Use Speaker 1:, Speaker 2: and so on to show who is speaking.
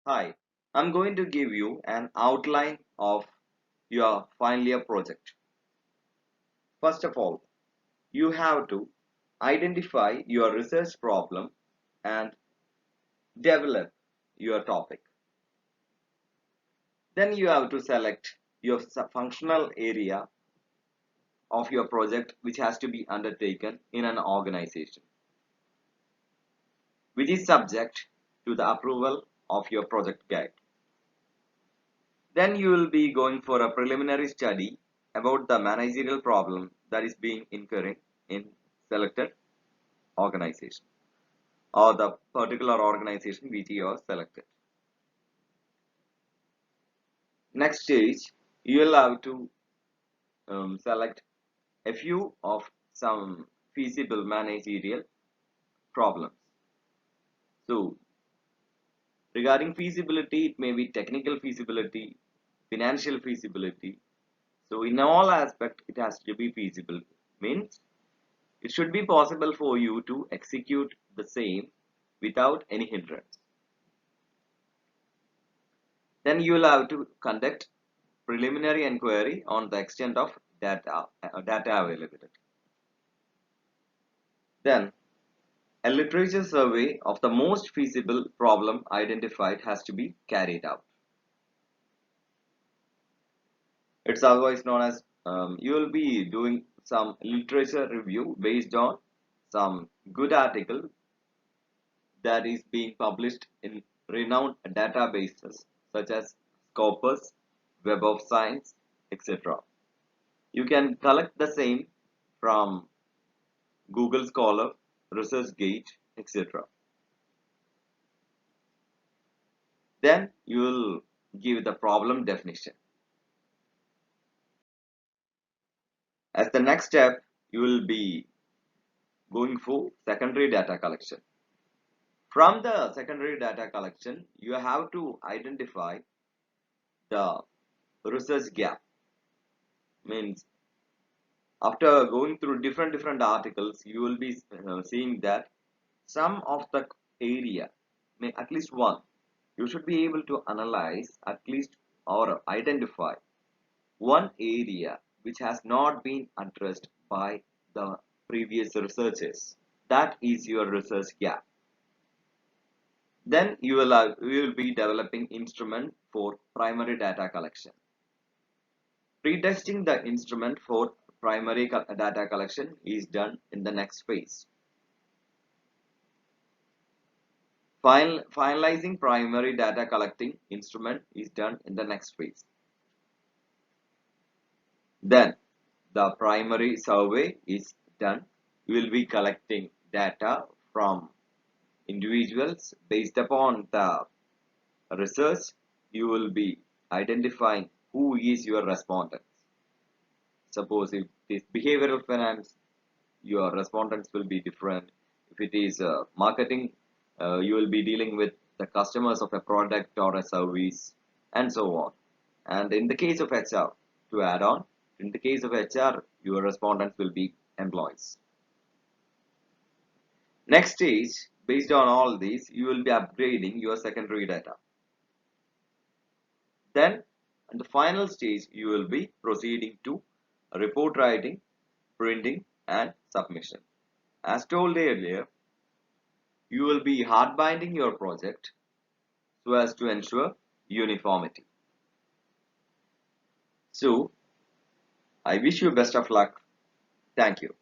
Speaker 1: Hi, I'm going to give you an outline of your final year project. First of all, you have to identify your research problem and develop your topic. Then you have to select your functional area of your project which has to be undertaken in an organization, which is subject to the approval of your project guide. Then you will be going for a preliminary study about the managerial problem that is being incurring in selected organization or the particular organization which you have selected. Next stage, you will have to select a few of some feasible managerial problems. So regarding feasibility, it may be technical feasibility, financial feasibility. So in all aspect, it has to be feasible. Means it should be possible for you to execute the same without any hindrance. Then you will have to conduct preliminary inquiry on the extent of data availability. Then a literature survey of the most feasible problem identified has to be carried out. It's otherwise known as you will be doing some literature review based on some good article that is being published in renowned databases such as Scopus, Web of Science, etc. You can collect the same from Google Scholar, ResearchGate, etc. Then you will give the problem definition. As the next step, you will be going for secondary data collection. From the secondary data collection, you have to identify the research gap. Means after going through different articles, you will be seeing that some of the area, at least one, you should be able to analyze at least or identify one area which has not been addressed by the previous researchers. That is your research gap. Then you will be developing instrument for primary data collection. Pretesting the instrument for primary data collection is done in the next phase. Finalizing primary data collecting instrument is done in the next phase. Then the primary survey is done. You will be collecting data from individuals based upon the research. You will be identifying who is your respondent. Suppose if it is behavioral finance, your respondents will be different. If it is marketing, you will be dealing with the customers of a product or a service, and so on. And in the case of HR, to add on, in the case of HR, your respondents will be employees. Next stage, based on all these, you will be upgrading your secondary data. Then, in the final stage, you will be proceeding to report writing, printing, and submission. As told earlier, you will be hard binding your project so as to ensure uniformity. So, I wish you best of luck. Thank you.